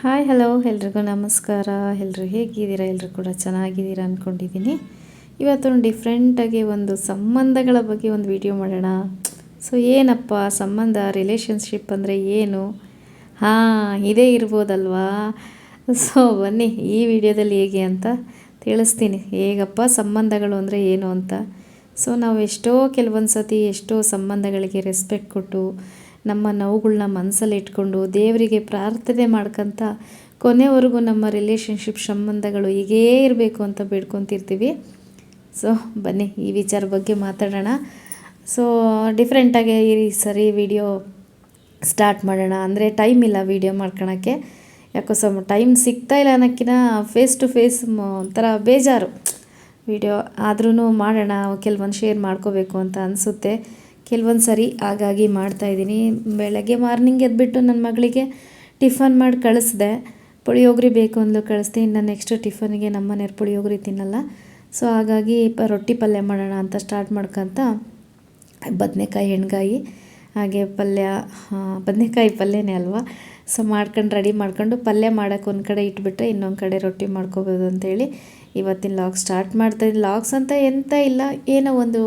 Hi hello ಎಲ್ರಿಗೂ ನಮಸ್ಕಾರ. ಎಲ್ಲರೂ ಹೇಗಿದ್ದೀರಾ? ಎಲ್ಲರೂ ಕೂಡ ಚೆನ್ನಾಗಿದ್ದೀರಾ ಅಂದ್ಕೊಂಡಿದ್ದೀನಿ. ಇವತ್ತೊಂದು ಡಿಫ್ರೆಂಟಾಗಿ ಒಂದು ಸಂಬಂಧಗಳ ಬಗ್ಗೆ ಒಂದು ವಿಡಿಯೋ ಮಾಡೋಣ. ಸೊ ಏನಪ್ಪ ಸಂಬಂಧ, ರಿಲೇಷನ್ಶಿಪ್ ಅಂದರೆ ಏನು? ಇದೇ ಇರ್ಬೋದಲ್ವಾ? ಸೊ ಬನ್ನಿ ಈ ವಿಡಿಯೋದಲ್ಲಿ ಹೇಗೆ ಅಂತ ತಿಳಿಸ್ತೀನಿ. ಹೇಗಪ್ಪ ಸಂಬಂಧಗಳು ಅಂದರೆ ಏನು ಅಂತ. ಸೊ ನಾವು ಕೆಲವೊಂದು ಸತಿ ಎಷ್ಟೋ ಸಂಬಂಧಗಳಿಗೆ ರೆಸ್ಪೆಕ್ಟ್ ಕೊಟ್ಟು ನಮ್ಮ ನೋವುಗಳನ್ನ ಮನಸ್ಸಲ್ಲಿ ಇಟ್ಕೊಂಡು ದೇವರಿಗೆ ಪ್ರಾರ್ಥನೆ ಮಾಡ್ಕೊತ ಕೊನೆವರೆಗೂ ನಮ್ಮ ರಿಲೇಷನ್ಶಿಪ್ ಸಂಬಂಧಗಳು ಹೀಗೇ ಇರಬೇಕು ಅಂತ ಬೇಡ್ಕೊತಿರ್ತೀವಿ. ಸೊ ಬನ್ನಿ ಈ ವಿಚಾರ ಬಗ್ಗೆ ಮಾತಾಡೋಣ. ಸೊ ಡಿಫ್ರೆಂಟಾಗಿ ಈ ಸರಿ ವಿಡಿಯೋ ಸ್ಟಾರ್ಟ್ ಮಾಡೋಣ. ಅಂದರೆ ಟೈಮ್ ಇಲ್ಲ ವಿಡಿಯೋ ಮಾಡ್ಕೊಳಕ್ಕೆ, ಯಾಕೋ ಟೈಮ್ ಸಿಗ್ತಾಯಿಲ್ಲ ಅನ್ನೋಕ್ಕಿಂತ ಫೇಸ್ ಟು ಫೇಸ್ ಒಂಥರ ಬೇಜಾರು. ವಿಡಿಯೋ ಆದ್ರೂ ಮಾಡೋಣ, ಕೆಲವೊಂದು ಶೇರ್ ಮಾಡ್ಕೋಬೇಕು ಅಂತ ಅನಿಸುತ್ತೆ ಕೆಲವೊಂದು ಸರಿ. ಹಾಗಾಗಿ ಮಾಡ್ತಾಯಿದ್ದೀನಿ. ಬೆಳಗ್ಗೆ ಮಾರ್ನಿಂಗ್ ಎದ್ಬಿಟ್ಟು ನನ್ನ ಮಗಳಿಗೆ ಟಿಫನ್ ಮಾಡಿ ಕಳಿಸ್ದೆ. ಪುಳಿಯೋಗರೆ ಬೇಕು ಅಂದ್ಲು, ಕಳಿಸ್ದೆ. ಇನ್ನು ನೆಕ್ಸ್ಟ್ ಟಿಫನ್ಗೆ ನಮ್ಮ ಮನೆಯವ್ರು ಪುಳಿಯೋಗರೆ ತಿನ್ನಲ್ಲ. ಸೊ ಹಾಗಾಗಿ ರೊಟ್ಟಿ ಪಲ್ಯ ಮಾಡೋಣ ಅಂತ ಸ್ಟಾರ್ಟ್ ಮಾಡ್ಕೊತ ಬದನೆಕಾಯಿ ಎಣ್ಗಾಯಿ ಹಾಗೆ ಪಲ್ಯ, ಬದನೆಕಾಯಿ ಪಲ್ಯನೇ ಅಲ್ವಾ. ಸೊ ಮಾಡ್ಕೊಂಡು ರೆಡಿ ಮಾಡ್ಕೊಂಡು ಪಲ್ಯ ಮಾಡೋಕ್ಕೆ ಒಂದು ಕಡೆ ಇಟ್ಬಿಟ್ರೆ ಇನ್ನೊಂದು ಕಡೆ ರೊಟ್ಟಿ ಮಾಡ್ಕೋಬೋದು ಅಂತೇಳಿ ಇವತ್ತಿನ ಲಾಗ್ ಸ್ಟಾರ್ಟ್ ಮಾಡ್ತಾಯಿದ್ದೀನಿ. ಲಾಗ್ಸ್ ಅಂತ ಎಂತ ಇಲ್ಲ, ಏನೋ ಒಂದು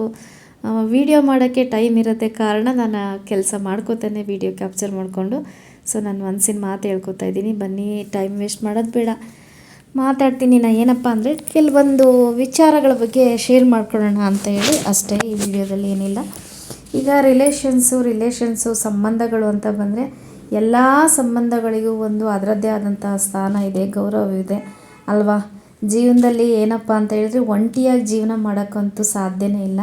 ವಿಡಿಯೋ ಮಾಡೋಕ್ಕೆ ಟೈಮ್ ಇರುತ್ತೆ ಕಾರಣ ನಾನು ಕೆಲಸ ಮಾಡ್ಕೋತಾನೆ ವಿಡಿಯೋ ಕ್ಯಾಪ್ಚರ್ ಮಾಡಿಕೊಂಡು. ಸೊ ನಾನು ಮನಸ್ಸಿನ ಮಾತು ಹೇಳ್ಕೊತಾ ಇದ್ದೀನಿ. ಬನ್ನಿ ಟೈಮ್ ವೇಸ್ಟ್ ಮಾಡೋದು ಬೇಡ, ಮಾತಾಡ್ತೀನಿ. ನಾನು ಏನಪ್ಪ ಅಂದರೆ ಕೆಲವೊಂದು ವಿಚಾರಗಳ ಬಗ್ಗೆ ಶೇರ್ ಮಾಡ್ಕೊಳ್ಳೋಣ ಅಂತ ಹೇಳಿ ಅಷ್ಟೇ. ಈ ವಿಡಿಯೋದಲ್ಲಿ ಏನಿಲ್ಲ. ಈಗ ರಿಲೇಷನ್ಸು ಸಂಬಂಧಗಳು ಅಂತ ಬಂದರೆ ಎಲ್ಲ ಸಂಬಂಧಗಳಿಗೂ ಒಂದು ಅದರದ್ದೇ ಆದಂಥ ಸ್ಥಾನ ಇದೆ, ಗೌರವವಿದೆ ಅಲ್ವಾ. ಜೀವನದಲ್ಲಿ ಏನಪ್ಪ ಅಂತ ಹೇಳಿದ್ರೆ ಒಂಟಿಯಾಗಿ ಜೀವನ ಮಾಡೋಕ್ಕಂತೂ ಸಾಧ್ಯನೇ ಇಲ್ಲ.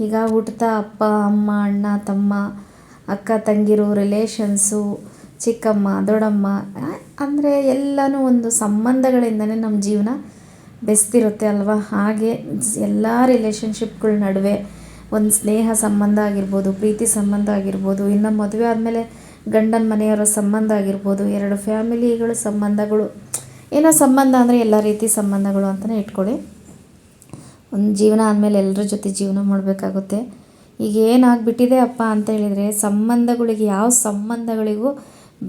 ಈಗ ಹುಟ್ತಾ ಅಪ್ಪ ಅಮ್ಮ ಅಣ್ಣ ತಮ್ಮ ಅಕ್ಕ ತಂಗಿರು ರಿಲೇಷನ್ಸು ಚಿಕ್ಕಮ್ಮ ದೊಡ್ಡಮ್ಮ ಅಂದರೆ ಎಲ್ಲನೂ ಒಂದು ಸಂಬಂಧಗಳಿಂದನೇ ನಮ್ಮ ಜೀವನ ಬೆಸ್ತಿರುತ್ತೆ ಅಲ್ವಾ. ಹಾಗೆ ಎಲ್ಲ ರಿಲೇಷನ್ಶಿಪ್ಗಳ ನಡುವೆ ಒಂದು ಸ್ನೇಹ ಸಂಬಂಧ ಆಗಿರ್ಬೋದು, ಪ್ರೀತಿ ಸಂಬಂಧ ಆಗಿರ್ಬೋದು, ಇನ್ನು ಮದುವೆ ಆದಮೇಲೆ ಗಂಡನ ಮನೆಯವರ ಸಂಬಂಧ ಆಗಿರ್ಬೋದು, ಎರಡು ಫ್ಯಾಮಿಲಿಗಳ ಸಂಬಂಧಗಳು, ಏನೋ ಸಂಬಂಧ ಅಂದರೆ ಎಲ್ಲ ರೀತಿ ಸಂಬಂಧಗಳು ಅಂತಲೇ ಇಟ್ಕೊಳ್ಳಿ. ಒಂದು ಜೀವನ ಆದಮೇಲೆ ಎಲ್ಲರ ಜೊತೆ ಜೀವನ ಮಾಡಬೇಕಾಗುತ್ತೆ. ಈಗ ಏನಾಗ್ಬಿಟ್ಟಿದೆ ಅಪ್ಪ ಅಂತ ಹೇಳಿದರೆ ಸಂಬಂಧಗಳಿಗೆ, ಯಾವ ಸಂಬಂಧಗಳಿಗೂ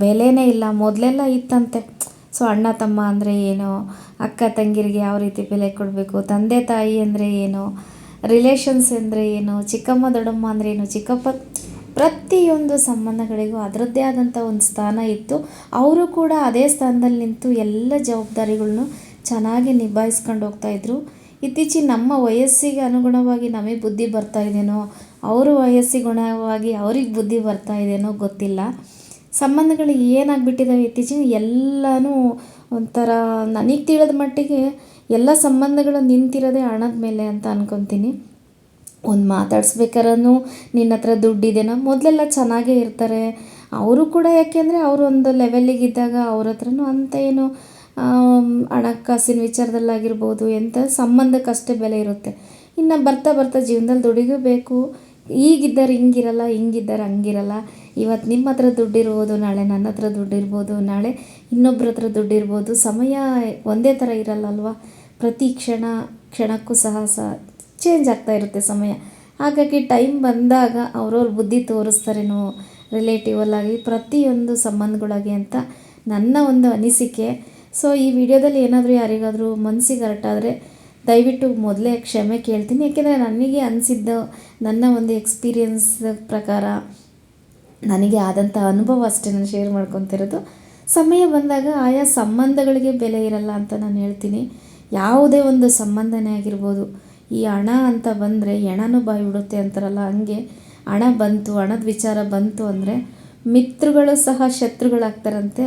ಬೆಲೆನೇ ಇಲ್ಲ. ಮೊದಲೆಲ್ಲ ಇತ್ತಂತೆ. ಸೊ ಅಣ್ಣ ತಮ್ಮ ಅಂದರೆ ಏನು, ಅಕ್ಕ ತಂಗಿರಿಗೆ ಯಾವ ರೀತಿ ಬೆಲೆ ಕೊಡಬೇಕು, ತಂದೆ ತಾಯಿ ಅಂದರೆ ಏನು, ರಿಲೇಷನ್ಸ್ ಅಂದರೆ ಏನು, ಚಿಕ್ಕಮ್ಮ ದೊಡ್ಡಮ್ಮ ಅಂದರೆ ಏನು, ಚಿಕ್ಕಪ್ಪ, ಪ್ರತಿಯೊಂದು ಸಂಬಂಧಗಳಿಗೂ ಅದರದ್ದೇ ಆದಂಥ ಒಂದು ಸ್ಥಾನ ಇತ್ತು. ಅವರು ಕೂಡ ಅದೇ ಸ್ಥಾನದಲ್ಲಿ ನಿಂತು ಎಲ್ಲ ಜವಾಬ್ದಾರಿಗಳನ್ನು ಚೆನ್ನಾಗಿ ನಿಭಾಯಿಸ್ಕೊಂಡು ಹೋಗ್ತಾಯಿದ್ರು. ಇತ್ತೀಚಿನ ನಮ್ಮ ವಯಸ್ಸಿಗೆ ಅನುಗುಣವಾಗಿ ನಮಗೆ ಬುದ್ಧಿ ಬರ್ತಾ ಇದೆಯೋ, ಅವ್ರ ವಯಸ್ಸಿಗೆ ಗುಣವಾಗಿ ಅವ್ರಿಗೆ ಬುದ್ಧಿ ಬರ್ತಾ ಇದೆಯೋ ಗೊತ್ತಿಲ್ಲ. ಸಂಬಂಧಗಳು ಏನಾಗ್ಬಿಟ್ಟಿದ್ದಾವೆ ಇತ್ತೀಚಿನ ಎಲ್ಲನೂ ಒಂಥರ, ನನಗೆ ತಿಳಿದ ಮಟ್ಟಿಗೆ ಎಲ್ಲ ಸಂಬಂಧಗಳು ನಿಂತಿರೋದೇ ಹಣದ ಮೇಲೆ ಅಂತ ಅಂದ್ಕೊತೀನಿ. ಒಂದು ಮಾತಾಡಿಸ್ಬೇಕಾದ್ರೂ ನಿನ್ನ ಹತ್ರ ದುಡ್ಡಿದೆನೋ, ಮೊದಲೆಲ್ಲ ಚೆನ್ನಾಗೇ ಇರ್ತಾರೆ ಅವರು ಕೂಡ. ಯಾಕೆಂದರೆ ಅವರು ಒಂದು ಲೆವೆಲ್ಲಿಗಿದ್ದಾಗ ಅವ್ರ ಹತ್ರನೂ ಅಂಥ ಏನು ಹಣಕಾಸಿನ ವಿಚಾರದಲ್ಲಾಗಿರ್ಬೋದು ಎಂಥ ಸಂಬಂಧಕ್ಕಷ್ಟೇ ಬೆಲೆ ಇರುತ್ತೆ. ಇನ್ನು ಬರ್ತಾ ಬರ್ತಾ ಜೀವನದಲ್ಲಿ ದುಡಿಗೂ ಬೇಕು. ಈಗಿದ್ದಾರೆ ಹಿಂಗಿರಲ್ಲ, ಹಿಂಗಿದ್ದಾರೆ ಹಂಗಿರಲ್ಲ. ಇವತ್ತು ನಿಮ್ಮ ಹತ್ರ ದುಡ್ಡಿರ್ಬೋದು, ನಾಳೆ ನನ್ನ ಹತ್ರ ದುಡ್ಡಿರ್ಬೋದು, ನಾಳೆ ಇನ್ನೊಬ್ಬರ ಹತ್ರ ದುಡ್ಡಿರ್ಬೋದು. ಸಮಯ ಒಂದೇ ಥರ ಇರಲ್ಲ ಅಲ್ವಾ. ಪ್ರತಿ ಕ್ಷಣಕ್ಕೂ ಸಹ ಚೇಂಜ್ ಆಗ್ತಾ ಇರುತ್ತೆ ಸಮಯ. ಹಾಗಾಗಿ ಟೈಮ್ ಬಂದಾಗ ಅವ್ರವ್ರ ಬುದ್ಧಿ ತೋರಿಸ್ತಾರೇನೋ ರಿಲೇಟಿವಲ್ಲಾಗಿ ಪ್ರತಿಯೊಂದು ಸಂಬಂಧಗಳಾಗಿ ಅಂತ ನನ್ನ ಒಂದು ಅನಿಸಿಕೆ. ಸೊ ಈ ವಿಡಿಯೋದಲ್ಲಿ ಏನಾದರೂ ಯಾರಿಗಾದರೂ ಮನಸ್ಸಿಗೆ ಹರ್ಟಾದರೆ ದಯವಿಟ್ಟು ಮೊದಲೇ ಕ್ಷಮೆ ಕೇಳ್ತೀನಿ. ಏಕೆಂದರೆ ನನಗೆ ಅನಿಸಿದ್ದು, ನನ್ನ ಒಂದು ಎಕ್ಸ್ಪೀರಿಯನ್ಸ್ ಪ್ರಕಾರ ನನಗೆ ಆದಂಥ ಅನುಭವ ಅಷ್ಟೇ ನಾನು ಶೇರ್ ಮಾಡ್ಕೊತಿರೋದು. ಸಮಯ ಬಂದಾಗ ಆಯಾ ಸಂಬಂಧಗಳಿಗೆ ಬೆಲೆ ಇರಲ್ಲ ಅಂತ ನಾನು ಹೇಳ್ತೀನಿ. ಯಾವುದೇ ಒಂದು ಸಂಬಂಧನೇ ಆಗಿರ್ಬೋದು, ಈ ಹಣ ಅಂತ ಬಂದರೆ ಹೆಣನೂ ಬಾಯಿ ಬಿಡುತ್ತೆ ಅಂತಾರಲ್ಲ, ಹಂಗೆ ಹಣ ಬಂತು, ಹಣದ ವಿಚಾರ ಬಂತು ಅಂದರೆ ಮಿತ್ರಗಳು ಸಹ ಶತ್ರುಗಳಾಗ್ತಾರಂತೆ,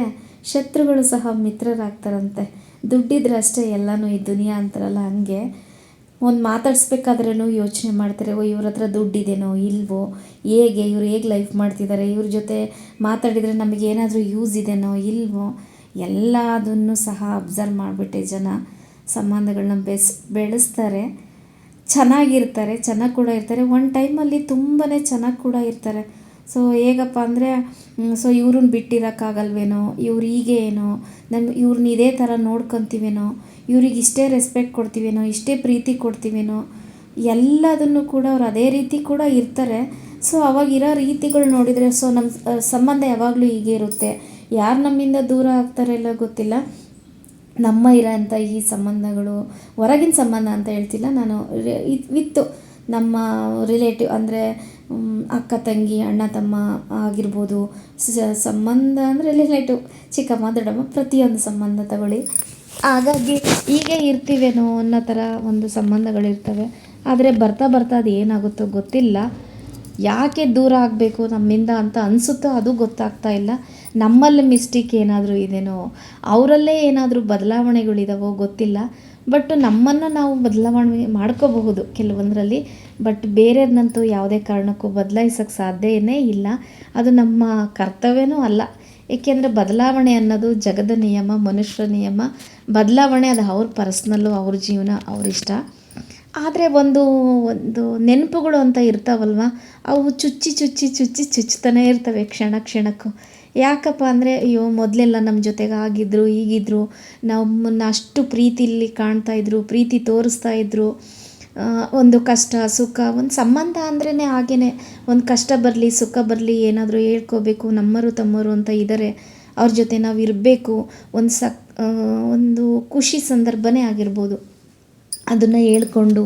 ಶತ್ರುಗಳು ಸಹ ಮಿತ್ರರಾಗ್ತಾರಂತೆ. ದುಡ್ಡಿದ್ರೆ ಅಷ್ಟೇ ಎಲ್ಲನೂ ಈ ದುನಿಯಾ ಅಂತಾರಲ್ಲ, ಹಂಗೆ ಒಂದು ಮಾತಾಡಿಸ್ಬೇಕಾದ್ರೂ ಯೋಚನೆ ಮಾಡ್ತಾರೆ, ಇವ್ರ ಹತ್ರ ದುಡ್ಡಿದೆಯೋ ಇಲ್ವೋ, ಇವ್ರು ಹೇಗೆ ಲೈಫ್ ಮಾಡ್ತಿದ್ದಾರೆ, ಇವ್ರ ಜೊತೆ ಮಾತಾಡಿದರೆ ನಮಗೇನಾದರೂ ಯೂಸ್ ಇದೆಯೋ ಇಲ್ವೋ, ಎಲ್ಲದನ್ನು ಸಹ ಅಬ್ಸರ್ವ್ ಮಾಡಿಬಿಟ್ಟೆ ಜನ ಸಂಬಂಧಗಳನ್ನ ಬೆಳೆಸ್ತಾರೆ. ಚೆನ್ನಾಗಿರ್ತಾರೆ, ಚೆನ್ನಾಗಿ ಕೂಡ ಇರ್ತಾರೆ. ಒಂದು ಟೈಮಲ್ಲಿ ತುಂಬಾ ಚೆನ್ನಾಗಿ ಕೂಡ ಇರ್ತಾರೆ. ಸೊ ಹೇಗಪ್ಪ ಅಂದರೆ, ಸೊ ಇವ್ರನ್ನ ಬಿಟ್ಟಿರೋಕ್ಕಾಗಲ್ವೇನೋ, ಇವ್ರು ಹೀಗೆ ಏನೋ, ಇವ್ರನ್ನ ಇದೇ ಥರ ನೋಡ್ಕೊತೀವೇನೋ, ಇವ್ರಿಗೆ ಇಷ್ಟೇ ರೆಸ್ಪೆಕ್ಟ್ ಕೊಡ್ತೀವೇನೋ, ಇಷ್ಟೇ ಪ್ರೀತಿ ಕೊಡ್ತೀವೇನೋ, ಎಲ್ಲದನ್ನು ಕೂಡ ಅವ್ರು ಅದೇ ರೀತಿ ಕೂಡ ಇರ್ತಾರೆ. ಸೊ ಅವಾಗಿರೋ ರೀತಿಗಳು ನೋಡಿದರೆ, ಸೊ ನಮ್ಮ ಸಂಬಂಧ ಯಾವಾಗಲೂ ಹೀಗೆ ಇರುತ್ತೆ, ಯಾರು ನಮ್ಮಿಂದ ದೂರ ಆಗ್ತಾರೆ ಇಲ್ಲ ಗೊತ್ತಿಲ್ಲ. ನಮ್ಮ ಇರೋಂಥ ಈ ಸಂಬಂಧಗಳು ಹೊರಗಿನ ಸಂಬಂಧ ಅಂತ ಹೇಳ್ತಿಲ್ಲ ನಾನು, ವಿತ್ತು ನಮ್ಮ ರಿಲೇಟಿವ್ ಅಂದರೆ ಅಕ್ಕ ತಂಗಿ ಅಣ್ಣ ತಮ್ಮ ಆಗಿರ್ಬೋದು, ಸಂಬಂಧ ಅಂದರೆ ರಿಲೇಟಿವ್ ಚಿಕ್ಕಮ್ಮ ದೊಡ್ಡಮ್ಮ ಪ್ರತಿಯೊಂದು ಸಂಬಂಧ ತಗೊಳ್ಳಿ. ಹಾಗಾಗಿ ಹೀಗೆ ಇರ್ತೀವೇನೋ ಅನ್ನೋ ಥರ ಒಂದು ಸಂಬಂಧಗಳಿರ್ತವೆ. ಆದರೆ ಬರ್ತಾ ಬರ್ತಾ ಅದು ಏನಾಗುತ್ತೋ ಗೊತ್ತಿಲ್ಲ. ಯಾಕೆ ದೂರ ಆಗಬೇಕು ನಮ್ಮಿಂದ ಅಂತ ಅನಿಸುತ್ತೋ ಅದು ಗೊತ್ತಾಗ್ತಾ ಇಲ್ಲ. ನಮ್ಮಲ್ಲಿ ಮಿಸ್ಟೇಕ್ ಏನಾದರೂ ಇದೆಯೋ, ಅವರಲ್ಲೇ ಏನಾದರೂ ಬದಲಾವಣೆಗಳಿದಾವೋ ಗೊತ್ತಿಲ್ಲ. ಬಟ್ ನಮ್ಮನ್ನು ನಾವು ಬದಲಾವಣೆ ಮಾಡ್ಕೋಬಹುದು ಕೆಲವೊಂದರಲ್ಲಿ. ಬಟ್ ಬೇರೆಯವ್ರನ್ನಂತೂ ಯಾವುದೇ ಕಾರಣಕ್ಕೂ ಬದಲಾಯಿಸೋಕ್ಕೆ ಸಾಧ್ಯವೇ ಇಲ್ಲ. ಅದು ನಮ್ಮ ಕರ್ತವ್ಯವೂ ಅಲ್ಲ. ಏಕೆಂದರೆ ಬದಲಾವಣೆ ಅನ್ನೋದು ಜಗದ ನಿಯಮ, ಮನುಷ್ಯರ ನಿಯಮ. ಬದಲಾವಣೆ ಅದು ಅವ್ರ ಪರ್ಸ್ನಲ್ಲು, ಅವ್ರ ಜೀವನ, ಅವ್ರ ಇಷ್ಟ. ಆದರೆ ಒಂದು ನೆನಪುಗಳು ಅಂತ ಇರ್ತಾವಲ್ವ, ಅವು ಚುಚ್ಚುತ್ತಾನೆ ಇರ್ತವೆ ಕ್ಷಣ ಕ್ಷಣಕ್ಕೂ. ಯಾಕಪ್ಪ ಅಂದರೆ ಅಯ್ಯೋ ಮೊದಲೆಲ್ಲ ನಮ್ಮ ಜೊತೆಗೆ ಆಗಿದ್ದರು, ಈಗಿದ್ರು, ನಮ್ಮನ್ನು ಅಷ್ಟು ಪ್ರೀತಿಲಿ ಕಾಣ್ತಾಯಿದ್ರು, ಪ್ರೀತಿ ತೋರಿಸ್ತಾಯಿದ್ರು. ಒಂದು ಕಷ್ಟ ಸುಖ, ಒಂದು ಸಂಬಂಧ ಅಂದ್ರೇ ಹಾಗೇ. ಒಂದು ಕಷ್ಟ ಬರಲಿ ಸುಖ ಬರಲಿ ಏನಾದರೂ ಹೇಳ್ಕೋಬೇಕು, ನಮ್ಮರು ತಮ್ಮರು ಅಂತ ಇದ್ದಾರೆ, ಅವ್ರ ಜೊತೆ ನಾವು ಇರಬೇಕು. ಒಂದು ಖುಷಿ ಸಂದರ್ಭನೇ ಆಗಿರ್ಬೋದು, ಅದನ್ನು ಹೇಳ್ಕೊಂಡು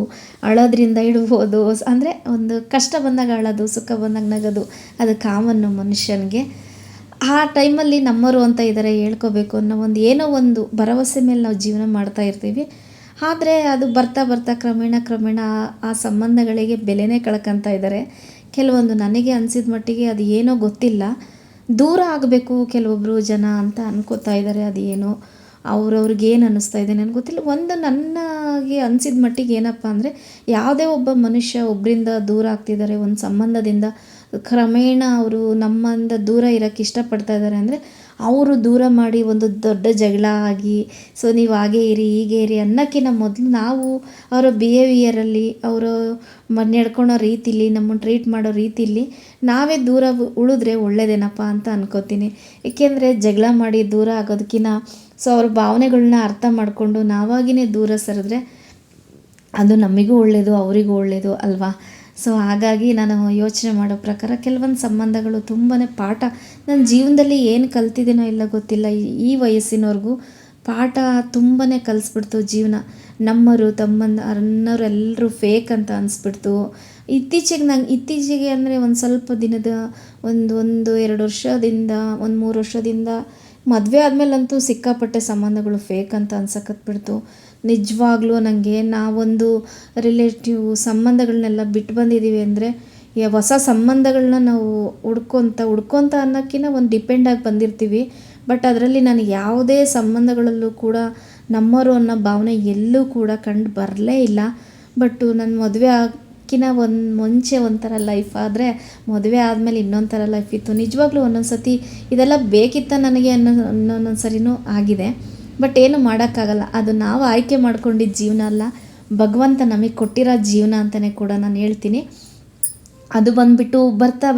ಅಳೋದ್ರಿಂದ ಇಡ್ಬೋದು. ಅಂದರೆ ಒಂದು ಕಷ್ಟ ಬಂದಾಗ ಅಳೋದು, ಸುಖ ಬಂದಾಗ ನಗೋದು, ಅದು ಕಾಮನ್ನು ಮನುಷ್ಯನಿಗೆ. ಆ ಟೈಮಲ್ಲಿ ನಮ್ಮರು ಅಂತ ಇದ್ದಾರೆ ಹೇಳ್ಕೋಬೇಕು ಅನ್ನೋ ಏನೋ ಒಂದು ಭರವಸೆ ಮೇಲೆ ನಾವು ಜೀವನ ಮಾಡ್ತಾ ಇರ್ತೀವಿ. ಆದರೆ ಅದು ಬರ್ತಾ ಬರ್ತಾ ಕ್ರಮೇಣ ಆ ಸಂಬಂಧಗಳಿಗೆ ಬೆಲೆನೇ ಕಳ್ಕೊತಾ ಇದ್ದಾರೆ. ಕೆಲವೊಂದು ನನಗೆ ಅನಿಸಿದ ಮಟ್ಟಿಗೆ ಅದು ಏನೋ ಗೊತ್ತಿಲ್ಲ, ದೂರ ಆಗಬೇಕು ಕೆಲವೊಬ್ಬರು ಜನ ಅಂತ ಅನ್ಕೋತಾ ಇದ್ದಾರೆ. ಅದು ಏನೋ ಅವ್ರವ್ರಿಗೆ ಏನು ಅನ್ನಿಸ್ತಾ ಇದೆ ನನಗೆ ಗೊತ್ತಿಲ್ಲ. ಒಂದು ನನಗೆ ಅನಿಸಿದ ಮಟ್ಟಿಗೆ ಏನಪ್ಪ ಅಂದರೆ, ಯಾವುದೇ ಒಬ್ಬ ಮನುಷ್ಯ ಒಬ್ಬರಿಂದ ದೂರ ಆಗ್ತಿದ್ದಾರೆ ಒಂದು ಸಂಬಂಧದಿಂದ, ಕ್ರಮೇಣ ಅವರು ನಮ್ಮಿಂದ ದೂರ ಇರೋಕ್ಕೆ ಇಷ್ಟಪಡ್ತಾ ಇದ್ದಾರೆ ಅಂದರೆ, ಅವರು ದೂರ ಮಾಡಿ ಒಂದು ದೊಡ್ಡ ಜಗಳ ಆಗಿ, ಸೊ ನೀವು ಹಾಗೇ ಇರಿ ಹೀಗೆ ಇರಿ ಅನ್ನೋಕ್ಕಿಂತ ಮೊದಲು ನಾವು ಅವರ ಬಿಹೇವಿಯರಲ್ಲಿ, ಅವರು ನಡ್ಕೊಳೋ ರೀತಿಲಿ, ನಮ್ಮನ್ನು ಟ್ರೀಟ್ ಮಾಡೋ ರೀತಿಲಿ ನಾವೇ ದೂರ ಉಳಿದ್ರೆ ಒಳ್ಳೇದೇನಪ್ಪ ಅಂತ ಅನ್ಕೋತೀನಿ. ಏಕೆಂದರೆ ಜಗಳ ಮಾಡಿ ದೂರ ಆಗೋದಕ್ಕಿಂತ ಸೊ ಅವ್ರ ಭಾವನೆಗಳನ್ನ ಅರ್ಥ ಮಾಡಿಕೊಂಡು ನಾವಾಗಿಯೇ ದೂರ ಸರಿದ್ರೆ ಅದು ನಮಗೂ ಒಳ್ಳೆಯದು, ಅವರಿಗೂ ಒಳ್ಳೆಯದು ಅಲ್ವಾ. ಸೊ ಹಾಗಾಗಿ ನಾನು ಯೋಚನೆ ಮಾಡೋ ಪ್ರಕಾರ ಕೆಲವೊಂದು ಸಂಬಂಧಗಳು ತುಂಬಾ ಪಾಠ ನನ್ನ ಜೀವನದಲ್ಲಿ ಏನು ಕಲ್ತಿದ್ದೀನೋ ಇಲ್ಲ ಗೊತ್ತಿಲ್ಲ. ಈ ವಯಸ್ಸಿನವ್ರಿಗೂ ಪಾಠ ತುಂಬಾ ಕಲಿಸ್ಬಿಡ್ತು ಜೀವನ. ನಮ್ಮರು ಅನ್ನೋರೆಲ್ಲರೂ ಫೇಕ್ ಅಂತ ಅನಿಸ್ಬಿಡ್ತು. ಇತ್ತೀಚೆಗೆ ಅಂದರೆ ಒಂದು ಸ್ವಲ್ಪ ದಿನದ ಒಂದು 2 ವರ್ಷದಿಂದ, ಒಂದು 3 ವರ್ಷದಿಂದ ಮದುವೆ ಆದಮೇಲಂತೂ ಸಿಕ್ಕಾಪಟ್ಟೆ ಸಂಬಂಧಗಳು ಫೇಕ್ ಅಂತ ಅನ್ಸಕತ್ಬಿಡ್ತು. ನಿಜವಾಗ್ಲೂ ನನಗೆ ನಾವೊಂದು ರಿಲೇಟಿವ್ ಸಂಬಂಧಗಳನ್ನೆಲ್ಲ ಬಿಟ್ಟು ಬಂದಿದ್ದೀವಿ ಅಂದರೆ, ಹೊಸ ಸಂಬಂಧಗಳನ್ನ ನಾವು ಹುಡ್ಕೊತ ಅನ್ನೋಕ್ಕಿಂತ ಒಂದು ಡಿಪೆಂಡಾಗಿ ಬಂದಿರ್ತೀವಿ. ಬಟ್ ಅದರಲ್ಲಿ ನನಗೆ ಯಾವುದೇ ಸಂಬಂಧಗಳಲ್ಲೂ ಕೂಡ ನಮ್ಮವರು ಅನ್ನೋ ಭಾವನೆ ಎಲ್ಲೂ ಕೂಡ ಕಂಡು ಬರಲೇ ಇಲ್ಲ. ಬಟ್ಟು ನನ್ನ ಮದುವೆ ಮುಂಚೆ ಒಂಥರ ಲೈಫ್, ಆದರೆ ಮದುವೆ ಆದಮೇಲೆ ಇನ್ನೊಂದು ಥರ ಲೈಫ್ ಇತ್ತು. ನಿಜವಾಗ್ಲೂ ಒಂದೊಂದು ಸತಿ ಇದೆಲ್ಲ ಬೇಕಿತ್ತ ನನಗೆ ಅನ್ನೋ ಸರಿನೂ ಆಗಿದೆ. ಬಟ್ ಏನು ಮಾಡೋಕ್ಕಾಗಲ್ಲ, ಅದು ನಾವು ಆಯ್ಕೆ ಮಾಡ್ಕೊಂಡಿದ್ದ ಜೀವನ ಅಲ್ಲ, ಭಗವಂತ ನಮಗೆ ಕೊಟ್ಟಿರೋ ಜೀವನ ಅಂತಲೇ ಕೂಡ ನಾನು ಹೇಳ್ತೀನಿ. ಅದು ಬಂದುಬಿಟ್ಟು ಬರ್ತಾ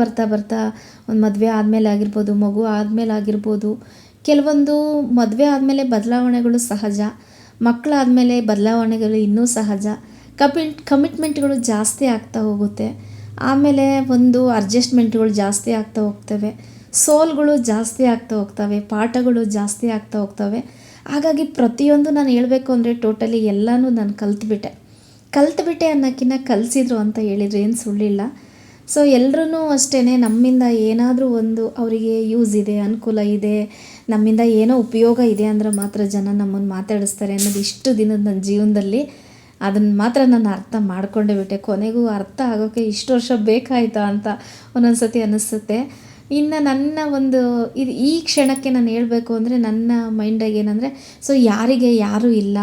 ಒಂದು ಮದುವೆ ಆದಮೇಲೆ ಆಗಿರ್ಬೋದು, ಮಗು ಆದಮೇಲೆ ಆಗಿರ್ಬೋದು, ಕೆಲವೊಂದು ಮದುವೆ ಆದಮೇಲೆ ಬದಲಾವಣೆಗಳು ಸಹಜ, ಮಕ್ಕಳಾದಮೇಲೆ ಬದಲಾವಣೆಗಳು ಇನ್ನೂ ಸಹಜ. ಕಮಿಟ್ಮೆಂಟ್ಗಳು ಜಾಸ್ತಿ ಆಗ್ತಾ ಹೋಗುತ್ತೆ. ಆಮೇಲೆ ಒಂದು ಅಡ್ಜಸ್ಟ್ಮೆಂಟ್ಗಳು ಜಾಸ್ತಿ ಆಗ್ತಾ ಹೋಗ್ತವೆ, ಸೋಲ್ಗಳು ಜಾಸ್ತಿ ಆಗ್ತಾ ಹೋಗ್ತವೆ, ಪಾಠಗಳು ಜಾಸ್ತಿ ಆಗ್ತಾ ಹೋಗ್ತವೆ. ಹಾಗಾಗಿ ಪ್ರತಿಯೊಂದು ನಾನು ಹೇಳಬೇಕು ಅಂದರೆ ಟೋಟಲಿ ಎಲ್ಲನೂ ನಾನು ಕಲ್ತ್ಬಿಟ್ಟೆ ಅನ್ನೋಕ್ಕಿಂತ ಕಲಿಸಿದ್ರು ಅಂತ ಹೇಳಿದ್ರು ಏನು ಸುಳ್ಳಿಲ್ಲ. ಸೊ ಎಲ್ಲರೂ ಅಷ್ಟೇ, ನಮ್ಮಿಂದ ಏನಾದರೂ ಒಂದು ಅವರಿಗೆ ಯೂಸ್ ಇದೆ, ಅನುಕೂಲ ಇದೆ, ನಮ್ಮಿಂದ ಏನೋ ಉಪಯೋಗ ಇದೆ ಅಂದರೆ ಮಾತ್ರ ಜನ ನಮ್ಮನ್ನು ಮಾತಾಡಿಸ್ತಾರೆ ಅನ್ನೋದು ಇಷ್ಟು ದಿನದ ನನ್ನ ಜೀವನದಲ್ಲಿ ಅದನ್ನು ಮಾತ್ರ ನಾನು ಅರ್ಥ ಮಾಡ್ಕೊಂಡೇ ಬಿಟ್ಟೆ. ಕೊನೆಗೂ ಅರ್ಥ ಆಗೋಕ್ಕೆ ಇಷ್ಟು ವರ್ಷ ಬೇಕಾಯಿತಾ ಅಂತ ಒಂದೊಂದು ಸತಿ ಅನ್ನಿಸುತ್ತೆ. ಇನ್ನು ನನ್ನ ಈ ಕ್ಷಣಕ್ಕೆ ನಾನು ಹೇಳಬೇಕು ಅಂದರೆ ನನ್ನ ಮೈಂಡಾಗಿ ಏನಂದರೆ, ಸೊ ಯಾರೂ ಇಲ್ಲ,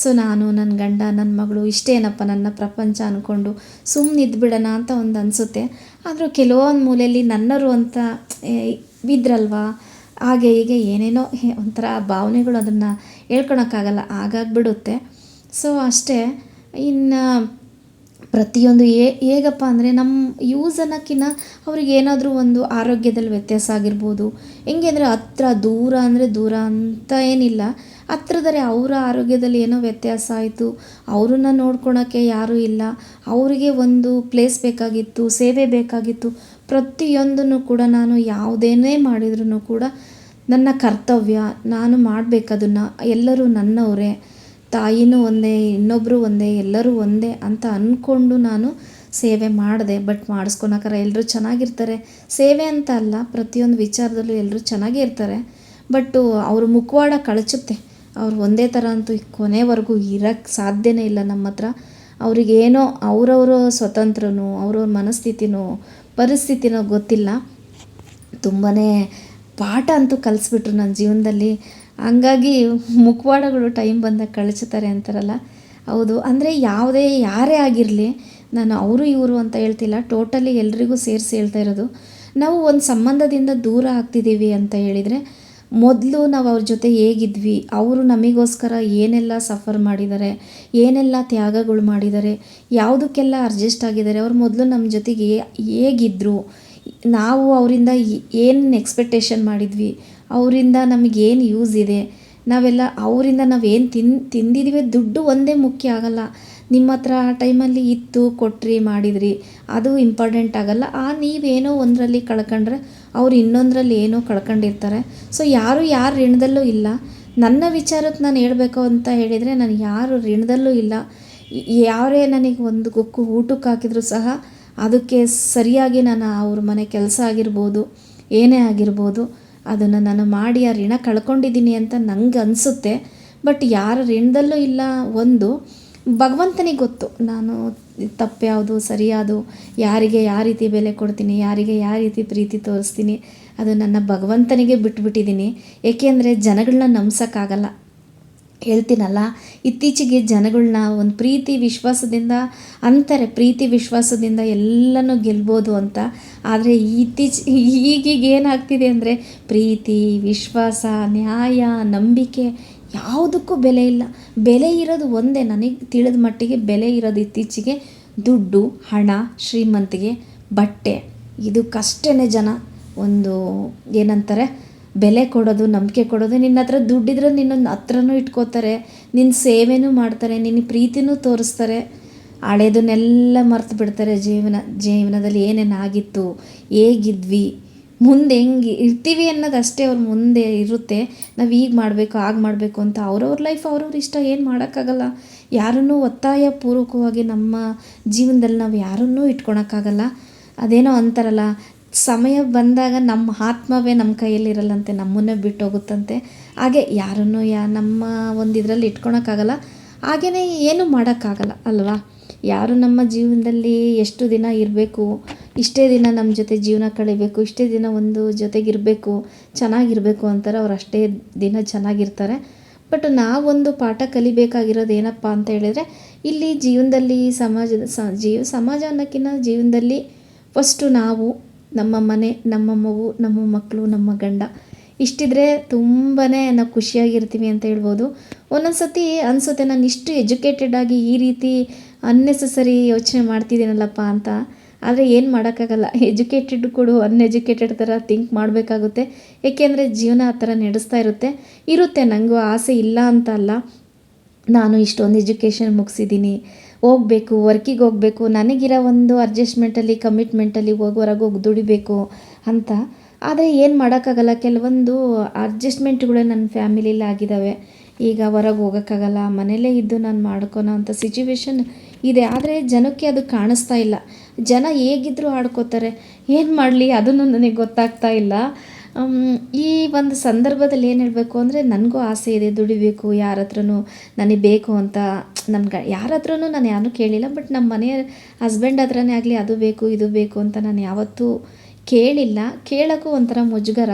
ಸೊ ನಾನು ನನ್ನ ಗಂಡ ನನ್ನ ಮಗಳು ಇಷ್ಟೇನಪ್ಪ ನನ್ನ ಪ್ರಪಂಚ ಅಂದ್ಕೊಂಡು ಸುಮ್ಮನೆ ಇದ್ಬಿಡೋಣ ಅಂತ ಒಂದು ಅನಿಸುತ್ತೆ. ಆದರೂ ಕೆಲವೊಂದು ಮೂಲೆಯಲ್ಲಿ ನನ್ನರು ಅಂತ ಬಿದ್ರಲ್ವಾ, ಹಾಗೆ ಹೀಗೆ ಏನೇನೋ ಒಂಥರ ಭಾವನೆಗಳು, ಅದನ್ನು ಹೇಳ್ಕೊಳಕ್ಕಾಗಲ್ಲ, ಆಗಾಗ್ಬಿಡುತ್ತೆ. ಸೊ ಅಷ್ಟೇ. ಇನ್ನು ಪ್ರತಿಯೊಂದು ಹೇಗಪ್ಪ ಅಂದರೆ ನಮ್ಮ ಯೂಸ್ ಅನ್ನೋಕ್ಕಿಂತ ಅವ್ರಿಗೆ ಏನಾದರೂ ಒಂದು ಆರೋಗ್ಯದಲ್ಲಿ ವ್ಯತ್ಯಾಸ ಆಗಿರ್ಬೋದು. ಹೆಂಗೆ ಅಂದರೆ ದೂರ ಅಂದರೆ ದೂರ ಅಂತ ಏನಿಲ್ಲ, ಹತ್ರದರೆ ಅವರ ಆರೋಗ್ಯದಲ್ಲಿ ಏನೋ ವ್ಯತ್ಯಾಸ ಆಯಿತು, ಅವ್ರನ್ನ ನೋಡ್ಕೊಳಕ್ಕೆ ಯಾರೂ ಇಲ್ಲ, ಅವರಿಗೆ ಒಂದು ಪ್ಲೇಸ್ ಬೇಕಾಗಿತ್ತು, ಸೇವೆ ಬೇಕಾಗಿತ್ತು. ಪ್ರತಿಯೊಂದನ್ನು ಕೂಡ ನಾನು ಯಾವುದೇನೇ ಮಾಡಿದ್ರೂ ಕೂಡ ನನ್ನ ಕರ್ತವ್ಯ, ನಾನು ಮಾಡಬೇಕದನ್ನು, ಎಲ್ಲರೂ ನನ್ನವರೇ, ತಾಯಿನೂ ಒಂದೇ, ಇನ್ನೊಬ್ಬರು ಒಂದೇ, ಎಲ್ಲರೂ ಒಂದೇ ಅಂತ ಅಂದ್ಕೊಂಡು ನಾನು ಸೇವೆ ಮಾಡಿದೆ. ಬಟ್ ಮಾಡಿಸ್ಕೊಳಕ್ಕಾರ ಎಲ್ಲರೂ ಚೆನ್ನಾಗಿರ್ತಾರೆ. ಸೇವೆ ಅಂತ ಅಲ್ಲ, ಪ್ರತಿಯೊಂದು ವಿಚಾರದಲ್ಲೂ ಎಲ್ಲರೂ ಚೆನ್ನಾಗೇ ಇರ್ತಾರೆ. ಬಟ್ಟು ಅವ್ರ ಮುಖವಾಡ ಕಳಚುತ್ತೆ. ಅವ್ರು ಒಂದೇ ಥರ ಅಂತೂ ಕೊನೆವರೆಗೂ ಇರೋಕ್ಕೆ ಸಾಧ್ಯನೇ ಇಲ್ಲ ನಮ್ಮ ಹತ್ರ. ಅವ್ರಿಗೇನೋ ಅವರವ್ರ ಸ್ವತಂತ್ರನೋ ಅವ್ರವ್ರ ಮನಸ್ಥಿತಿನೋ ಪರಿಸ್ಥಿತಿನೋ ಗೊತ್ತಿಲ್ಲ. ತುಂಬಾ ಪಾಠ ಅಂತೂ ಕಲಿಸ್ಬಿಟ್ರು ನನ್ನ ಜೀವನದಲ್ಲಿ. ಹಂಗಾಗಿ ಮುಖವಾಡಗಳು ಟೈಮ್ ಬಂದಾಗ ಕಳಚುತ್ತಾರೆ ಅಂತಾರಲ್ಲ, ಹೌದು. ಅಂದರೆ ಯಾರೇ ಆಗಿರಲಿ, ನಾನು ಅವರು ಇವರು ಅಂತ ಹೇಳ್ತಿಲ್ಲ, ಟೋಟಲಿ ಎಲ್ರಿಗೂ ಸೇರಿಸಿ ಹೇಳ್ತಾ ಇರೋದು. ನಾವು ಒಂದು ಸಂಬಂಧದಿಂದ ದೂರ ಆಗ್ತಿದ್ದೀವಿ ಅಂತ ಹೇಳಿದರೆ, ಮೊದಲು ನಾವು ಅವ್ರ ಜೊತೆ ಹೇಗಿದ್ವಿ, ಅವರು ನಮಗೋಸ್ಕರ ಏನೆಲ್ಲ ಸಫರ್ ಮಾಡಿದ್ದಾರೆ, ಏನೆಲ್ಲ ತ್ಯಾಗಗಳು ಮಾಡಿದ್ದಾರೆ, ಯಾವುದಕ್ಕೆಲ್ಲ ಅಡ್ಜಸ್ಟ್ ಆಗಿದ್ದಾರೆ, ಅವ್ರು ಮೊದಲು ನಮ್ಮ ಜೊತೆಗೆ ಹೇಗಿದ್ದರು, ನಾವು ಅವರಿಂದ ಏನು ಎಕ್ಸ್ಪೆಕ್ಟೇಷನ್ ಮಾಡಿದ್ವಿ, ಅವರಿಂದ ನಮಗೇನು ಯೂಸ್ ಇದೆ, ನಾವೆಲ್ಲ ಅವರಿಂದ ನಾವೇನು ತಿಂದಿದ್ದೀವಿ. ದುಡ್ಡು ಒಂದೇ ಮುಖ್ಯ ಆಗಲ್ಲ. ನಿಮ್ಮ ಹತ್ರ ಆ ಟೈಮಲ್ಲಿ ಇತ್ತು, ಕೊಟ್ರಿ, ಮಾಡಿದ್ರಿ, ಅದು ಇಂಪಾರ್ಟೆಂಟ್ ಆಗಲ್ಲ. ನೀವೇನೋ ಒಂದರಲ್ಲಿ ಕಳ್ಕೊಂಡ್ರೆ ಅವ್ರು ಇನ್ನೊಂದರಲ್ಲಿ ಏನೋ ಕಳ್ಕೊಂಡಿರ್ತಾರೆ. ಸೊ ಯಾರು ಋಣದಲ್ಲೂ ಇಲ್ಲ. ನನ್ನ ವಿಚಾರಕ್ಕೆ ನಾನು ಹೇಳಬೇಕು ಅಂತ ಹೇಳಿದರೆ, ನಾನು ಯಾರು ಋಣದಲ್ಲೂ ಇಲ್ಲ. ಯಾರೇ ನನಗೆ ಒಂದು ಗುಕ್ಕು ಊಟಕ್ಕೆ ಹಾಕಿದರೂ ಸಹ ಅದಕ್ಕೆ ಸರಿಯಾಗಿ ನಾನು ಅವ್ರ ಮನೆ ಕೆಲಸ ಆಗಿರ್ಬೋದು, ಏನೇ ಆಗಿರ್ಬೋದು, ಅದನ್ನು ನಾನು ಮಾಡಿ ಆ ಋಣ ಕಳ್ಕೊಂಡಿದ್ದೀನಿ ಅಂತ ನಂಗೆ ಅನಿಸುತ್ತೆ. ಬಟ್ ಯಾರ ಋಣದಲ್ಲೂ ಇಲ್ಲ. ಒಂದು ಭಗವಂತನಿಗೆ ಗೊತ್ತು ನಾನು ತಪ್ಪು ಯಾವುದು, ಸರಿ ಯಾವುದು, ಯಾರಿಗೆ ಯಾವ ರೀತಿ ಬೆಲೆ ಕೊಡ್ತೀನಿ, ಯಾರಿಗೆ ಯಾವ ರೀತಿ ಪ್ರೀತಿ ತೋರಿಸ್ತೀನಿ, ಅದು ನನ್ನ ಭಗವಂತನಿಗೆ ಬಿಟ್ಬಿಟ್ಟಿದ್ದೀನಿ. ಏಕೆಂದರೆ ಜನಗಳನ್ನ ನಂಬ್ಸೋಕ್ಕಾಗಲ್ಲ. ಹೇಳ್ತೀನಲ್ಲ, ಇತ್ತೀಚೆಗೆ ಜನಗಳನ್ನ ಒಂದು ಪ್ರೀತಿ ವಿಶ್ವಾಸದಿಂದ ಅಂತಾರೆ, ಪ್ರೀತಿ ವಿಶ್ವಾಸದಿಂದ ಎಲ್ಲನೂ ಗೆಲ್ಬೋದು ಅಂತ. ಆದರೆ ಈಗೀಗ ಏನಾಗ್ತಿದೆ ಅಂದರೆ, ಪ್ರೀತಿ, ವಿಶ್ವಾಸ, ನ್ಯಾಯ, ನಂಬಿಕೆ ಯಾವುದಕ್ಕೂ ಬೆಲೆ ಇಲ್ಲ. ಬೆಲೆ ಇರೋದು ಒಂದೇ, ನನಗೆ ತಿಳಿದ ಮಟ್ಟಿಗೆ ಬೆಲೆ ಇರೋದು ಇತ್ತೀಚೆಗೆ ದುಡ್ಡು, ಹಣ, ಶ್ರೀಮಂತಿಗೆ, ಬಟ್ಟೆ. ಇದಕ್ಕಷ್ಟೇ ಜನ ಒಂದು ಏನಂತಾರೆ ಬೆಲೆ ಕೊಡೋದು, ನಂಬಿಕೆ ಕೊಡೋದು. ನಿನ್ನ ಹತ್ರ ದುಡ್ಡಿದ್ರೆ ನಿನ್ನ ಹತ್ರನೂ ಇಟ್ಕೋತಾರೆ, ನಿನ್ನ ಸೇವೆನೂ ಮಾಡ್ತಾರೆ, ನಿನ್ನ ಪ್ರೀತಿನೂ ತೋರಿಸ್ತಾರೆ. ಹಳೇದನ್ನೆಲ್ಲ ಮರ್ತು ಬಿಡ್ತಾರೆ. ಜೀವನದಲ್ಲಿ ಏನೇನಾಗಿತ್ತು, ಹೇಗಿದ್ವಿ, ಮುಂದೆ ಹೆಂಗೆ ಇರ್ತೀವಿ ಅನ್ನೋದು ಅಷ್ಟೇ ಅವ್ರ ಮುಂದೆ ಇರುತ್ತೆ. ನಾವು ಈಗ ಮಾಡಬೇಕು, ಆಗ ಮಾಡಬೇಕು ಅಂತ ಅವ್ರವ್ರ ಲೈಫ್ ಅವ್ರವ್ರ ಇಷ್ಟ, ಏನು ಮಾಡೋಕ್ಕಾಗಲ್ಲ. ಯಾರನ್ನೂ ಒತ್ತಾಯ ಪೂರ್ವಕವಾಗಿ ನಮ್ಮ ಜೀವನದಲ್ಲಿ ನಾವು ಯಾರನ್ನೂ ಇಟ್ಕೊಳಕ್ಕಾಗಲ್ಲ. ಅದೇನೋ ಅಂತಾರಲ್ಲ, ಸಮಯ ಬಂದಾಗ ನಮ್ಮ ಆತ್ಮವೇ ನಮ್ಮ ಕೈಯಲ್ಲಿರಲ್ಲಂತೆ, ನಮ್ಮನ್ನೇ ಬಿಟ್ಟು ಹೋಗುತ್ತಂತೆ. ಹಾಗೆ ಯಾರನ್ನೂ ನಮ್ಮ ಒಂದು ಇದರಲ್ಲಿ ಇಟ್ಕೊಳಕ್ಕಾಗಲ್ಲ. ಹಾಗೆಯೇ ಏನೂ ಮಾಡೋಕ್ಕಾಗಲ್ಲ ಅಲ್ವಾ. ಯಾರು ನಮ್ಮ ಜೀವನದಲ್ಲಿ ಎಷ್ಟು ದಿನ ಇರಬೇಕು, ಇಷ್ಟೇ ದಿನ ನಮ್ಮ ಜೊತೆ ಜೀವನ ಕಳಿಬೇಕು, ಇಷ್ಟೇ ದಿನ ಒಂದು ಜೊತೆಗಿರಬೇಕು, ಚೆನ್ನಾಗಿರಬೇಕು ಅಂತಾರೆ. ಅವ್ರು ಅಷ್ಟೇ ದಿನ ಚೆನ್ನಾಗಿರ್ತಾರೆ. ಬಟ್ ನಾವೊಂದು ಪಾಠ ಕಲಿಬೇಕಾಗಿರೋದು ಏನಪ್ಪ ಅಂತ ಹೇಳಿದರೆ, ಇಲ್ಲಿ ಜೀವನದಲ್ಲಿ ಸಮಾಜ ಅನ್ನೋಕ್ಕಿಂತ ಜೀವನದಲ್ಲಿ ಫಸ್ಟು ನಾವು, ನಮ್ಮ ಮನೆ, ನಮ್ಮ ಮಗು, ನಮ್ಮ ಮಕ್ಕಳು, ನಮ್ಮ ಗಂಡ, ಇಷ್ಟಿದ್ರೆ ತುಂಬಾ ನಾವು ಖುಷಿಯಾಗಿರ್ತೀವಿ ಅಂತ ಹೇಳ್ಬೋದು. ಒಂದೊಂದು ಸತಿ ಅನಿಸುತ್ತೆ, ನಾನು ಇಷ್ಟು ಎಜುಕೇಟೆಡ್ ಆಗಿ ಈ ರೀತಿ ಅನ್ನೆಸೆಸರಿ ಯೋಚನೆ ಮಾಡ್ತಿದ್ದೀನಲ್ಲಪ್ಪ ಅಂತ. ಆದರೆ ಏನು ಮಾಡೋಕ್ಕಾಗಲ್ಲ. ಎಜುಕೇಟೆಡ್ ಕೂಡ ಅನ್ಎಜುಕೇಟೆಡ್ ಥರ ಥಿಂಕ್ ಮಾಡಬೇಕಾಗುತ್ತೆ. ಏಕೆಂದರೆ ಜೀವನ ಆ ಥರ ನಡೆಸ್ತಾ ಇರುತ್ತೆ. ನನಗೂ ಆಸೆ ಇಲ್ಲ ಅಂತ ಅಲ್ಲ. ನಾನು ಇಷ್ಟೊಂದು ಎಜುಕೇಷನ್ ಮುಗಿಸಿದ್ದೀನಿ, ಹೋಗಬೇಕು, ವರ್ಕಿಗೆ ಹೋಗಬೇಕು, ನನಗಿರೋ ಒಂದು ಅಡ್ಜಸ್ಟ್ಮೆಂಟಲ್ಲಿ, ಕಮಿಟ್ಮೆಂಟಲ್ಲಿ ಹೊರಗೆ ಹೋಗಿ ದುಡಿಬೇಕು ಅಂತ. ಆದರೆ ಏನು ಮಾಡೋಕ್ಕಾಗಲ್ಲ. ಕೆಲವೊಂದು ಅಡ್ಜಸ್ಟ್ಮೆಂಟ್ಗಳೇ ನನ್ನ ಫ್ಯಾಮಿಲಿಯಲ್ಲಿ ಆಗಿದ್ದಾವೆ. ಈಗ ಹೊರಗೆ ಹೋಗೋಕ್ಕಾಗಲ್ಲ, ಮನೆಯಲ್ಲೇ ಇದ್ದು ನಾನು ಮಾಡ್ಕೊಳೋ ಅಂಥ ಸಿಚುವೇಶನ್ ಇದೆ. ಆದರೆ ಜನಕ್ಕೆ ಅದು ಕಾಣಿಸ್ತಾ ಇಲ್ಲ. ಜನ ಹೇಗಿದ್ದರೂ ಆಡ್ಕೋತಾರೆ. ಏನು ಮಾಡಲಿ ಅದನ್ನು ನನಗೆ ಗೊತ್ತಾಗ್ತಾ ಇಲ್ಲ. ಈ ಒಂದು ಸಂದರ್ಭದಲ್ಲಿ ಏನು ಹೇಳಬೇಕು ಅಂದರೆ, ನನಗೂ ಆಸೆ ಇದೆ, ದುಡಿಬೇಕು, ಯಾರ ಹತ್ರನೂ ನನಗೆ ಬೇಕು ಅಂತ. ಯಾರ ಹತ್ರನೂ ನಾನು ಯಾರನ್ನೂ ಕೇಳಿಲ್ಲ. ಬಟ್ ನಮ್ಮ ಮನೆಯ ಹಸ್ಬೆಂಡ್ ಹತ್ರನೇ ಆಗಲಿ, ಅದು ಬೇಕು, ಇದು ಬೇಕು ಅಂತ ನಾನು ಯಾವತ್ತೂ ಕೇಳಿಲ್ಲ. ಕೇಳೋಕ್ಕೂ ಒಂಥರ ಮುಜುಗರ.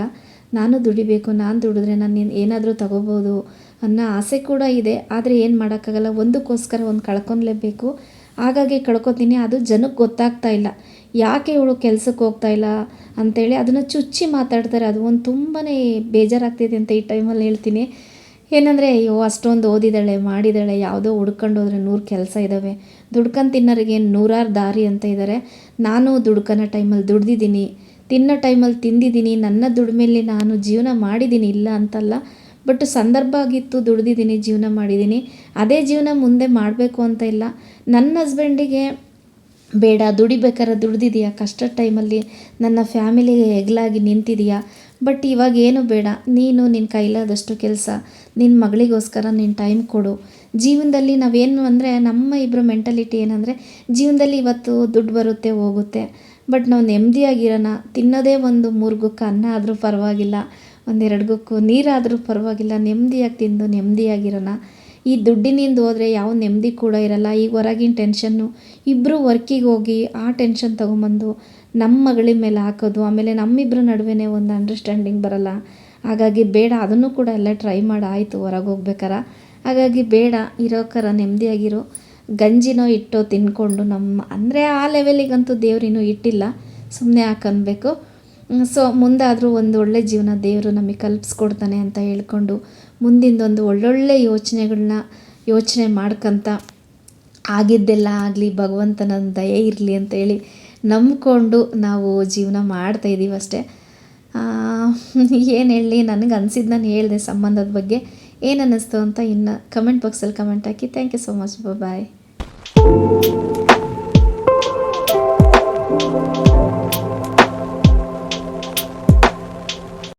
ನಾನು ದುಡಿಬೇಕು, ನಾನು ದುಡಿದ್ರೆ ನಾನು ಏನಾದರೂ ತಗೋಬೋದು ಅನ್ನೋ ಆಸೆ ಕೂಡ ಇದೆ. ಆದರೆ ಏನು ಮಾಡೋಕ್ಕಾಗಲ್ಲ, ಒಂದಕ್ಕೋಸ್ಕರ ಒಂದು ಕಳ್ಕೊಲೇಬೇಕು. ಹಾಗಾಗಿ ಕಳ್ಕೊತೀನಿ. ಅದು ಜನಕ್ಕೆ ಗೊತ್ತಾಗ್ತಾ ಇಲ್ಲ, ಯಾಕೆ ಇವಳು ಕೆಲ್ಸಕ್ಕೆ ಹೋಗ್ತಾ ಇಲ್ಲ ಅಂಥೇಳಿ ಅದನ್ನು ಚುಚ್ಚಿ ಮಾತಾಡ್ತಾರೆ. ಅದು ಒಂದು ತುಂಬಾ ಬೇಜಾರಾಗ್ತಿದೆ ಅಂತ ಈ ಟೈಮಲ್ಲಿ ಹೇಳ್ತೀನಿ. ಏನಂದರೆ, ಅಯ್ಯೋ ಅಷ್ಟೊಂದು ಓದಿದ್ದಾಳೆ, ಮಾಡಿದ್ದಾಳೆ, ಯಾವುದೋ ಹುಡ್ಕೊಂಡು ಹೋದರೆ 100 ಕೆಲಸ ಇದ್ದಾವೆ, ದುಡ್ಕೊಂಡು ತಿನ್ನೋರಿಗೆ ನೂರಾರು ದಾರಿ ಅಂತ ಇದ್ದಾರೆ. ನಾನು ದುಡ್ಕೊಳೋ ಟೈಮಲ್ಲಿ ದುಡ್ದಿದ್ದೀನಿ, ತಿನ್ನೋ ಟೈಮಲ್ಲಿ ತಿಂದಿದ್ದೀನಿ, ನನ್ನ ದುಡಿಮೆಯಲ್ಲಿ ನಾನು ಜೀವನ ಮಾಡಿದ್ದೀನಿ, ಇಲ್ಲ ಅಂತಲ್ಲ. ಬಟ್ ಸಂದರ್ಭ ಆಗಿತ್ತು, ದುಡ್ದಿದ್ದೀನಿ, ಜೀವನ ಮಾಡಿದ್ದೀನಿ. ಅದೇ ಜೀವನ ಮುಂದೆ ಮಾಡಬೇಕು ಅಂತ ಇಲ್ಲ. ನನ್ನ ಹಸ್ಬೆಂಡಿಗೆ ಬೇಡ, ದುಡಿಬೇಕಾದ್ರೆ ದುಡ್ದಿದೆಯಾ, ಕಷ್ಟದ ಟೈಮಲ್ಲಿ ನನ್ನ ಫ್ಯಾಮಿಲಿಗೆ ಹೆಗಲಾಗಿ ನಿಂತಿದೆಯಾ, ಬಟ್ ಇವಾಗ ಏನು ಬೇಡ, ನೀನು ನಿನ್ನ ಕೈಲಾದಷ್ಟು ಕೆಲಸ, ನಿನ್ನ ಮಗಳಿಗೋಸ್ಕರ ನೀನು ಟೈಮ್ ಕೊಡು. ಜೀವನದಲ್ಲಿ ನಾವೇನು ಅಂದರೆ ನಮ್ಮ ಇಬ್ಬರ ಮೆಂಟಾಲಿಟಿ ಏನಂದರೆ, ಜೀವನದಲ್ಲಿ ಇವತ್ತು ದುಡ್ಡು ಬರುತ್ತೆ ಹೋಗುತ್ತೆ, ಬಟ್ ನಾವು ನೆಮ್ಮದಿಯಾಗಿರೋಣ. ತಿನ್ನೋದೇ ಒಂದು 3 ಗುಕ್ಕ ಅನ್ನ ಆದರೂ ಪರವಾಗಿಲ್ಲ, 1-2 ಗುಕ್ಕು ನೀರಾದರೂ ಪರವಾಗಿಲ್ಲ, ನೆಮ್ಮದಿಯಾಗಿ ತಿಂದು ನೆಮ್ಮದಿಯಾಗಿರೋಣ. ಈ ದುಡ್ಡಿನಿಂದ ಹೋದರೆ ಯಾವ ನೆಮ್ಮದಿ ಕೂಡ ಇರಲ್ಲ. ಈಗ ಹೊರಗಿನ ಟೆನ್ಷನ್ನು, ಇಬ್ಬರು ವರ್ಕಿಗೆ ಹೋಗಿ ಆ ಟೆನ್ಷನ್ ತೊಗೊಂಬಂದು ನಮ್ಮ ಮಗಳ ಮೇಲೆ ಹಾಕೋದು, ಆಮೇಲೆ ನಮ್ಮಿಬ್ಬರ ನಡುವೆ ಒಂದು ಅಂಡರ್ಸ್ಟ್ಯಾಂಡಿಂಗ್ ಬರಲ್ಲ. ಹಾಗಾಗಿ ಬೇಡ, ಅದನ್ನು ಕೂಡ ಎಲ್ಲ ಟ್ರೈ ಮಾಡಿ ಆಯಿತು ಹೊರಗೆ ಹೋಗ್ಬೇಕಾರ. ಹಾಗಾಗಿ ಬೇಡ, ಇರೋಕರ ನೆಮ್ಮದಿಯಾಗಿರೋ, ಗಂಜಿನೋ ಇಟ್ಟೋ ತಿನ್ಕೊಂಡು ಅಂದರೆ ಆ ಲೆವೆಲಿಗಂತೂ ದೇವ್ರಿನ್ನೂ ಇಟ್ಟಿಲ್ಲ, ಸುಮ್ಮನೆ ಹಾಕನ್ಬೇಕು. ಸೊ ಮುಂದಾದರೂ ಒಂದು ಒಳ್ಳೆ ಜೀವನ ದೇವರು ನಮಗೆ ಕಲ್ಪಿಸ್ಕೊಡ್ತಾನೆ ಅಂತ ಹೇಳ್ಕೊಂಡು, ಮುಂದಿಂದೊಂದು ಒಳ್ಳೊಳ್ಳೆ ಯೋಚನೆಗಳನ್ನ ಯೋಚನೆ ಮಾಡ್ಕೊತ ಆಗಿದ್ದೆಲ್ಲ ಆಗಲಿ, ಭಗವಂತನ ದಯೆ ಇರಲಿ ಅಂತೇಳಿ ನಂಬ್ಕೊಂಡು ನಾವು ಜೀವನ ಮಾಡ್ತಾಯಿದ್ದೀವಿ ಅಷ್ಟೇ. ಏನು ಹೇಳಲಿ, ನನಗೆ ಅನಿಸಿದ್ದು ನಾನು ಹೇಳಿದೆ ಸಂಬಂಧದ ಬಗ್ಗೆ. ಏನು ಅನ್ನಿಸ್ತು ಅಂತ ಇನ್ನು ಕಮೆಂಟ್ ಬಾಕ್ಸಲ್ಲಿ ಕಮೆಂಟ್ ಹಾಕಿ. Thank you so much. Bye.